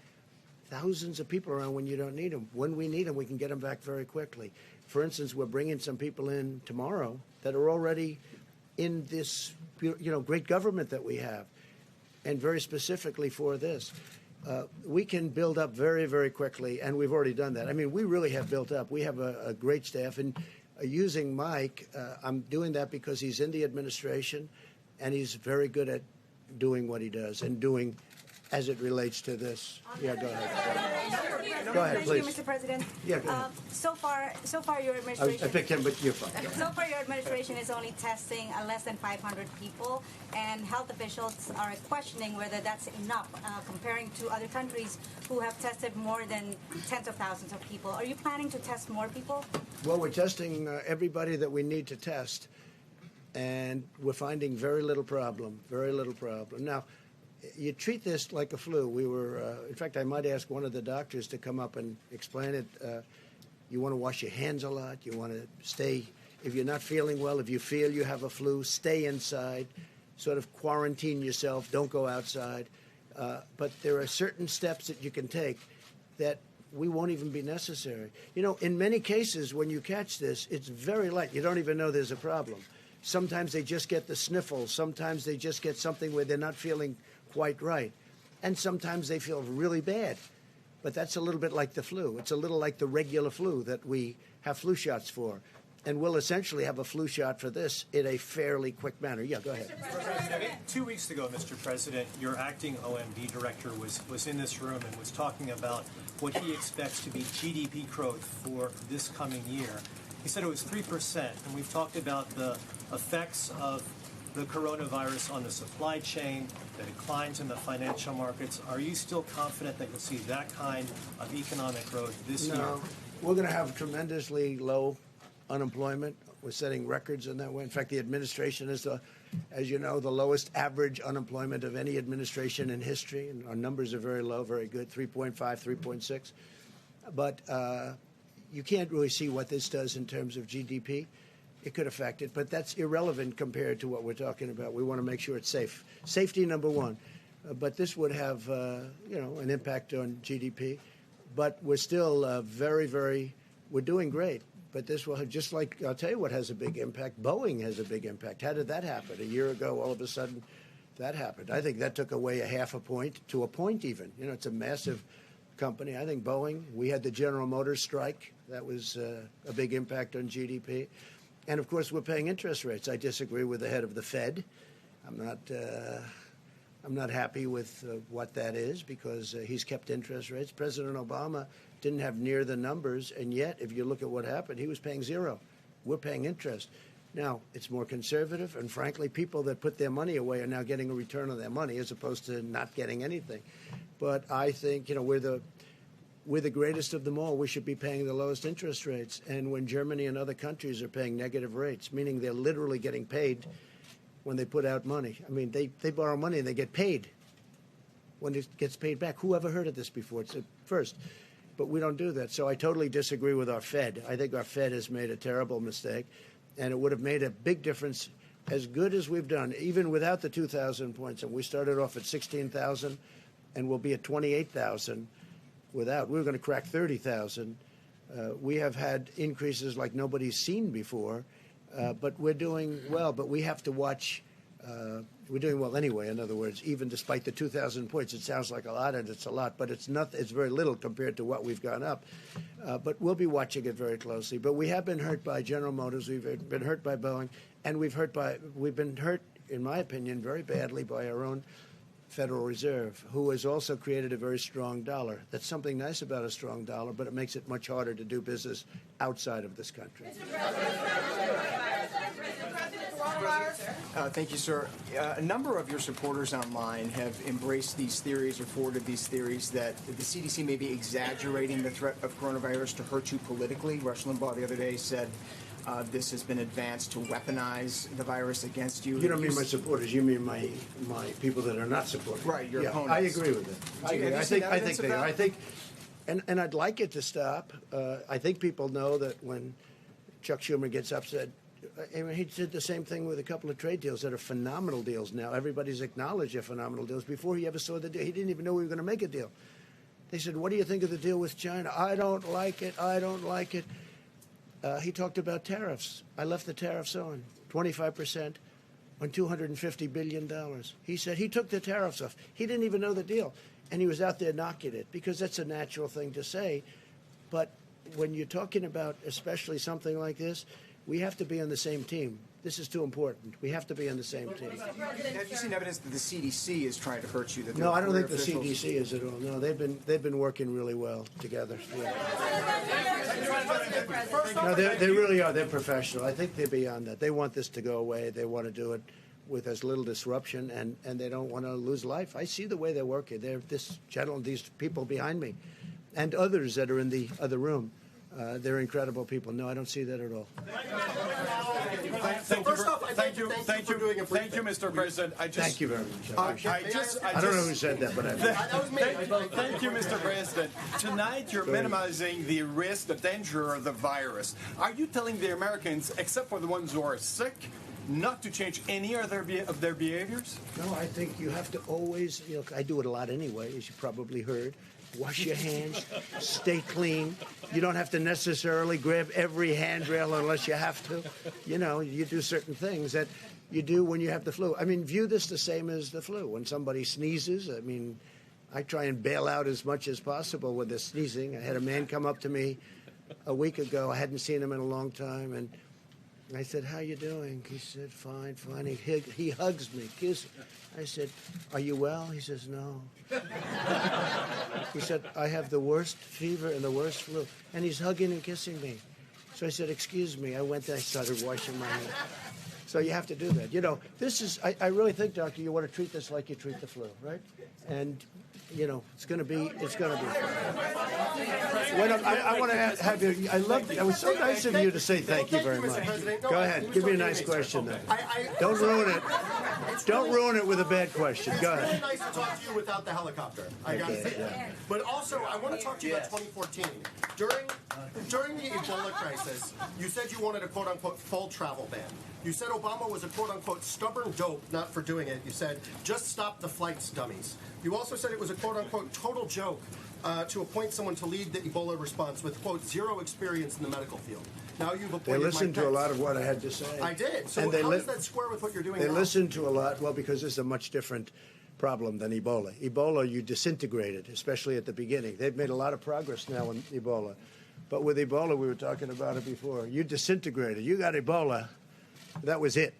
thousands of people around when you don't need them. When we need them, we can get them back very quickly. For instance, we're bringing some people in tomorrow that are already in this, great government that we have, and very specifically for this. We can build up very, very quickly, and we've already done that. I mean, we really have built up. We have a great staff, and using Mike, I'm doing that because he's in the administration, and he's very good at doing what he does and doing as it relates to this. Yeah, go ahead. Go ahead, please. Thank you, Mr. President. Yeah, go ahead. So far, your administration. I picked him, but you're fine. So far, your administration is only testing less than 500 people, and health officials are questioning whether that's enough, comparing to other countries who have tested more than tens of thousands of people. Are you planning to test more people? Well, we're testing everybody that we need to test, and we're finding very little problem. Now, you treat this like a flu. We were, in fact, I might ask one of the doctors to come up and explain it. You want to wash your hands a lot. You want to stay, if you're not feeling well, if you feel you have a flu, stay inside, sort of quarantine yourself. Don't go outside. But there are certain steps that you can take that we won't even be necessary. In many cases, when you catch this, it's very light. You don't even know there's a problem. Sometimes they just get the sniffles. Sometimes they just get something where they're not feeling quite right. And sometimes they feel really bad. But that's a little bit like the flu. It's a little like the regular flu that we have flu shots for. and we'll essentially have a flu shot for this in a fairly quick manner. Yeah, go ahead. 2 weeks ago, Mr. President, your acting OMB director was in this room and was talking about what he expects to be GDP growth for this coming year. He said it was 3%, and we've talked about the effects of the coronavirus on the supply chain, the declines in the financial markets. Are you still confident that you'll see that kind of economic growth this year? No, we're going to have tremendously low unemployment. We're setting records in that way. In fact, the administration is, as you know, the lowest average unemployment of any administration in history, and our numbers are very low, very good, 3.5, 3.6. But you can't really see what this does in terms of GDP. It could affect it, but that's irrelevant compared to what we're talking about. We want to make sure it's safe. Safety, number one. But this would have, an impact on GDP. But we're still we're doing great. But this will have, just like, I'll tell you what has a big impact. Boeing has a big impact. How did that happen? A year ago, all of a sudden, that happened. I think that took away a half a point to a point even. It's a massive company. I think Boeing, we had the General Motors strike. That was a big impact on GDP. And, of course, we're paying interest rates. I disagree with the head of the Fed. I'm not happy with what that is because he's kept interest rates. President Obama didn't have near the numbers, and yet, if you look at what happened, he was paying zero. We're paying interest. Now, it's more conservative, and frankly, people that put their money away are now getting a return on their money as opposed to not getting anything. But I think, we're the greatest of them all. We should be paying the lowest interest rates. And when Germany and other countries are paying negative rates, meaning they're literally getting paid when they put out money. I mean, they borrow money and they get paid when it gets paid back. Who ever heard of this before? It's a first. But we don't do that. So I totally disagree with our Fed. I think our Fed has made a terrible mistake, and it would have made a big difference as good as we've done, even without the 2,000 points. And we started off at 16,000, and we'll be at 28,000 without. We were going to crack 30,000. We have had increases like nobody's seen before, but we're doing well. But we have to watch. We're doing well anyway, in other words, even despite the 2,000 points. It sounds like a lot, and it's a lot, but it's not. It's very little compared to what we've gone up. But we'll be watching it very closely. But we have been hurt by General Motors. We've been hurt by Boeing, and we've been hurt, in my opinion, very badly by our own Federal Reserve, who has also created a very strong dollar. That's something nice about a strong dollar, but it makes it much harder to do business outside of this country. Thank you, sir. A number of your supporters online have embraced these theories or forwarded these theories that the CDC may be exaggerating the threat of coronavirus to hurt you politically. Rush Limbaugh the other day said this has been advanced to weaponize the virus against you. You don't mean my supporters. You mean my people that are not supporting. Right, your opponents. I agree with it. I think they are. I think, and I'd like it to stop. I think people know that when Chuck Schumer gets upset, he did the same thing with a couple of trade deals that are phenomenal deals now. Everybody's acknowledged they're phenomenal deals. Before he ever saw the deal, he didn't even know we were going to make a deal. They said, what do you think of the deal with China? I don't like it. I don't like it. He talked about tariffs. I left the tariffs on, 25% on $250 billion. He said he took the tariffs off. He didn't even know the deal. And he was out there knocking it because that's a natural thing to say. But when you're talking about especially something like this, we have to be on the same team. This is too important. We have to be on the same team. Have you seen evidence that the CDC is trying to hurt you? No, I don't think the CDC is at all. No, they've been working really well together. Yeah. No, they really are. They're professional. I think they're beyond that. They want this to go away. They want to do it with as little disruption, and they don't want to lose life. I see the way they're working. This gentleman, these people behind me, and others that are in the other room. They're incredible people. No, I don't see that at all. Thank you, Mr. President. Thank you very much. I don't know who said that, but thank you, Mr. President. Tonight, you're minimizing the risk, the danger of the virus. Are you telling the Americans, except for the ones who are sick, not to change any of their behaviors? No, I think you have to always. I do it a lot anyway, as you probably heard. Wash your hands, stay clean. You don't have to necessarily grab every handrail unless you have to. You do certain things that you do when you have the flu. I mean, view this the same as the flu. When somebody sneezes, I try and bail out as much as possible with the sneezing. I had a man come up to me a week ago. I hadn't seen him in a long time, and I said, how you doing? He said, fine, fine. He hugs me, kisses. I said, are you well? He says, no. He said, I have the worst fever and the worst flu. And he's hugging and kissing me. So I said, excuse me. I went there, I started washing my hands. So you have to do that. You know, this is, I really think, Doctor, you want to treat this like you treat the flu, right? And, you know, it's going to be fun. I want to have you, it was so nice of you to say thank you very much. Go ahead, give me a nice question then. Don't ruin it. Don't ruin it with a bad question. Go ahead. It's really nice to talk to you without the helicopter. I got to say that. But also, I want to talk to you about 2014. During the Ebola crisis, you said you wanted a quote-unquote full travel ban. You said Obama was a quote-unquote stubborn dope, not for doing it. You said, just stop the flights, dummies. You also said it was a quote-unquote total joke to appoint someone to lead the Ebola response with, quote, zero experience in the medical field. Now you've appointed They listened to a lot of what I had to say. I did. So how does that square with what you're doing now? They listened to a lot, well, because this is a much different problem than Ebola. Ebola, you disintegrated, especially at the beginning. They've made a lot of progress now in Ebola. But with Ebola, we were talking about it before. You disintegrated. You got Ebola. That was it.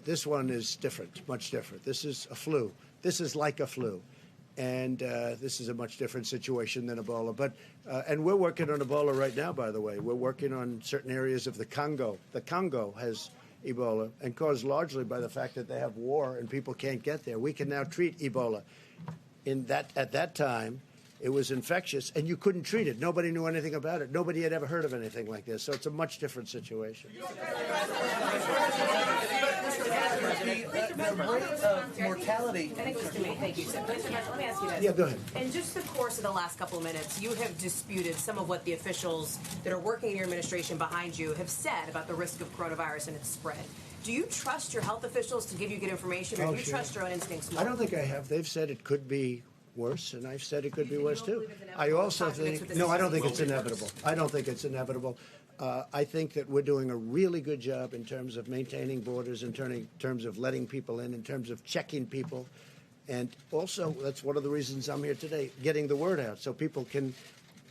This one is different, much different. This is a flu. This is like a flu. And this is a much different situation than Ebola. But and we're working on Ebola right now, by the way. We're working on certain areas of the Congo. The Congo has Ebola, and caused largely by the fact that they have war and people can't get there. We can now treat Ebola. At that time, it was infectious, and you couldn't treat it. Nobody knew anything about it. Nobody had ever heard of anything like this. So it's a much different situation. The rate of mortality. I think it was to me. Thank you. So, let me ask you this. Yeah, go ahead. In just the course of the last couple of minutes, you have disputed some of what the officials that are working in your administration behind you have said about the risk of coronavirus and its spread. Do you trust your health officials to give you good information, or do you trust your own instincts more? I don't think I have. They've said it could be worse, and I've said it could be worse too. I also think, no, I don't think it's inevitable. I don't think it's inevitable. I think that we're doing a really good job in terms of maintaining borders, in terms of letting people in terms of checking people. And also, that's one of the reasons I'm here today, getting the word out so people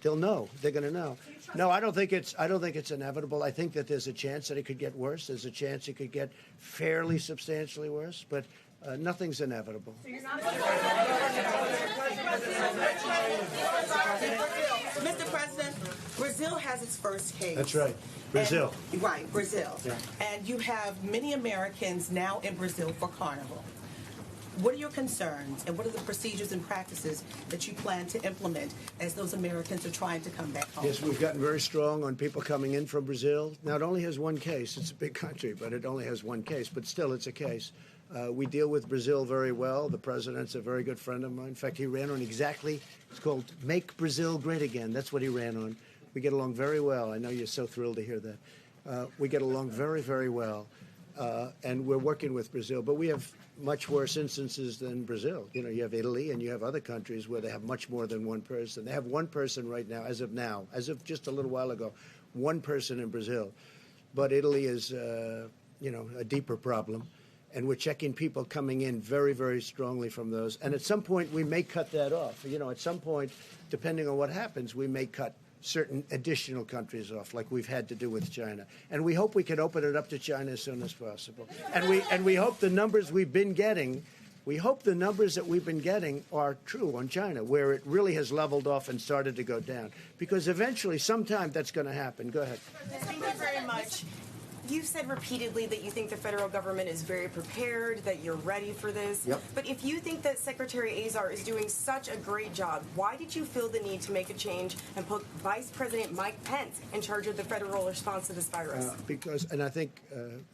they'll know. They're going to know. No, I don't think it's inevitable. I think that there's a chance that it could get worse. There's a chance it could get fairly substantially worse, but nothing's inevitable. Mr. President, Brazil has its first case. That's right. Brazil. Right, Brazil. Yeah. And you have many Americans now in Brazil for Carnival. What are your concerns, and what are the procedures and practices that you plan to implement as those Americans are trying to come back home? Yes, we've gotten very strong on people coming in from Brazil. Now, it only has one case. It's a big country, but it only has one case. But still, it's a case. We deal with Brazil very well. The president's a very good friend of mine. In fact, he ran on it's called Make Brazil Great Again. That's what he ran on. We get along very well. I know you're so thrilled to hear that. We get along very, very well. And we're working with Brazil. But we have much worse instances than Brazil. You know, you have Italy and you have other countries where they have much more than one person. They have one person right now, as of just a little while ago, one person in Brazil. But Italy is, a deeper problem. And we're checking people coming in very, very strongly from those. And at some point, we may cut that off. You know, at some point, depending on what happens, we may cut certain additional countries off, like we've had to do with China. And we hope we can open it up to China as soon as possible. And we hope the numbers we've been getting, are true on China, where it really has leveled off and started to go down. Because eventually, sometime, that's going to happen. Go ahead. Thank you very much. You've said repeatedly that you think the federal government is very prepared, that you're ready for this. Yep. But if you think that Secretary Azar is doing such a great job, why did you feel the need to make a change and put Vice President Mike Pence in charge of the federal response to this virus?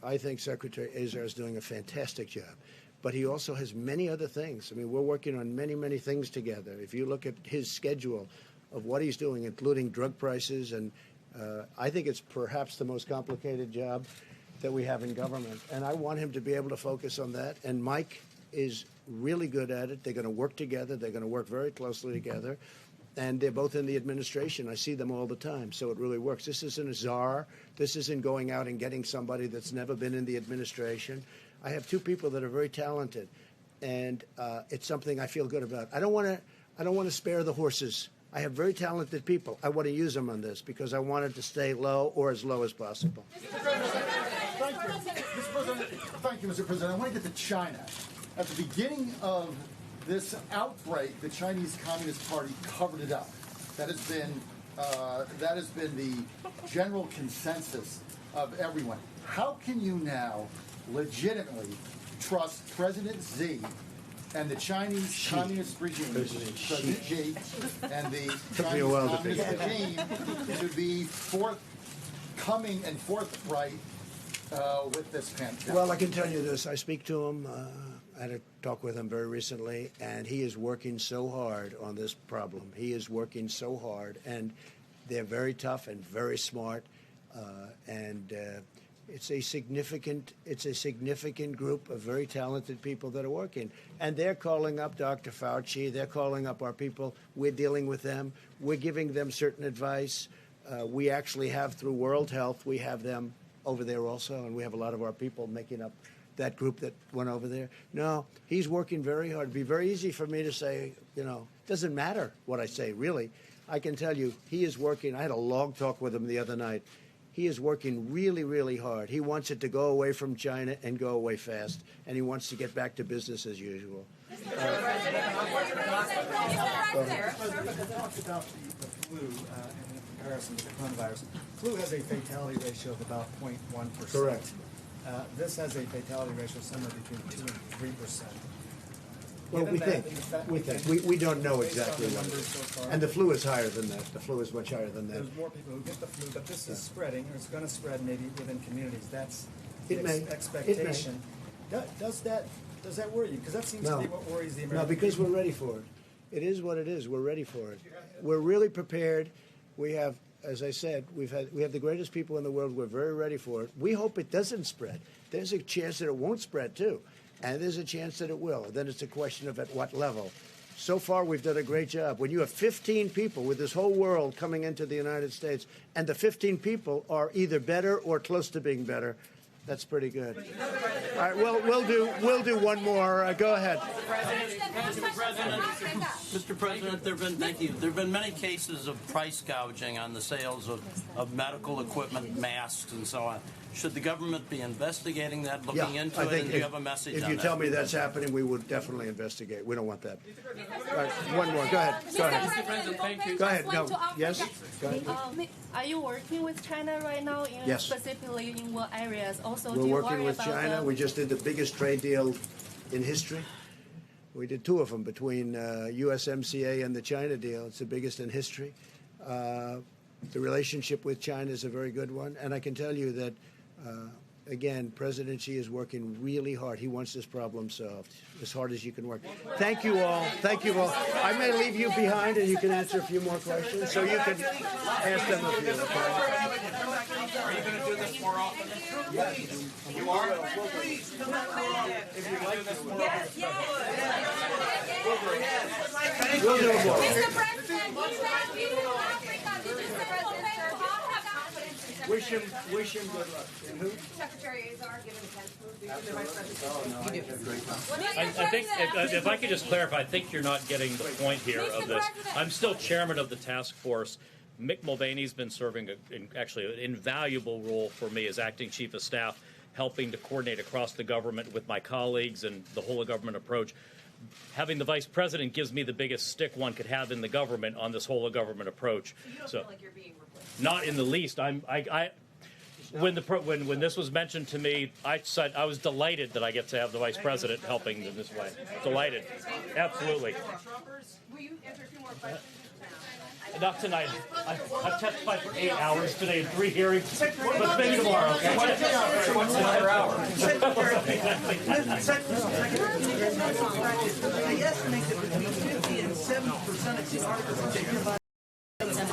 I think Secretary Azar is doing a fantastic job. But he also has many other things. I mean, we're working on many, many things together. If you look at his schedule of what he's doing, including drug prices, and I think it's perhaps the most complicated job that we have in government. And I want him to be able to focus on that. And Mike is really good at it. They're going to work together. They're going to work very closely together. And they're both in the administration. I see them all the time. So it really works. This isn't a czar. This isn't going out and getting somebody that's never been in the administration. I have two people that are very talented. And it's something I feel good about. I don't want to spare the horses. I have very talented people. I want to use them on this because I want it to stay low or as low as possible. Thank you, Mr. President. I want to get to China. At the beginning of this outbreak, the Chinese Communist Party covered it up. That has been the general consensus of everyone. How can you now legitimately trust President Xi and the Chinese Communist regime, President Xi, and the Chinese Communist regime to be forthcoming and forthright with this pandemic? Well, I can tell you this. I speak to him. I had a talk with him very recently, and he is working so hard on this problem. He is working so hard, and they're very tough and very smart, and it's a significant group of very talented people that are working. And they're calling up Dr. Fauci. They're calling up our people. We're dealing with them. We're giving them certain advice. We actually have, through World Health, we have them over there also, and we have a lot of our people making up that group that went over there. No, he's working very hard. It'd be very easy for me to say, it doesn't matter what I say, really. I can tell you, he is working. I had a long talk with him the other night. He is working really, really hard. He wants it to go away from China and go away fast, and he wants to get back to business as usual. Talked about the flu in comparison to the coronavirus. Flu has a fatality ratio of about 0.1%. Correct. This has a fatality ratio somewhere between 2 and 3%. Well, we don't know exactly what it is. And the flu is higher than that. The flu is much higher than that. There's more people who get the flu, but this is spreading, or it's going to spread maybe within communities. That's It may. expectation. Does that worry you? Because that seems to be what worries the American No, because people. we're ready for it. It is what it is. We're ready for it. We're really prepared. We have, as I said, we have the greatest people in the world. We're very ready for it. We hope it doesn't spread. There's a chance that it won't spread, too. And there's a chance that it will. Then it's a question of at what level. So far, we've done a great job. When you have 15 people with this whole world coming into the United States, and the 15 people are either better or close to being better, that's pretty good. All right, we'll do one more. Go ahead. Mr. President, there have been many cases of price gouging on the sales of medical equipment, masks, and so on. Should the government be investigating that, looking into it, and do you have a message on that? If you tell me that's happening, we would definitely investigate. We don't want that. All right, one more. Go ahead. Go ahead. Mr. President, thank you. Go ahead. No. Yes? Go ahead. Are you working with China right now, Yes. specifically in what areas? Also, We're working with China. We just did the biggest trade deal in history. We did 2 of them between USMCA and the China deal. It's the biggest in history. The relationship with China is a very good one. And I can tell you that, again, President Xi is working really hard. He wants this problem solved as hard as you can work. Thank you all. Thank you all. I may leave you behind and you can answer a few more questions. So you can ask them a few. Are you going to do this more often? Yes. You are? Please, come on if you'd like this more often. We'll do it more. Mr. President, Wish him good luck. And who? Secretary Azar, given the 10th the Vice President. I think, if I could just clarify, I think you're not getting the point here of this. I'm still chairman of the task force. Mick Mulvaney's been serving actually an invaluable role for me as acting chief of staff, helping to coordinate across the government with my colleagues and the whole of government approach. Having the vice president gives me the biggest stick one could have in the government on this whole of government approach. So you don't feel like you're being replaced? Not in the least. When this was mentioned to me, I said I was delighted that I get to have the vice president helping in this way. Delighted, absolutely. Will you answer 2 more questions? Not tonight. I've testified for 8 hours today in 3 hearings, but maybe tomorrow. Okay? What's another hour? I estimate that between 50 and 70% of these articles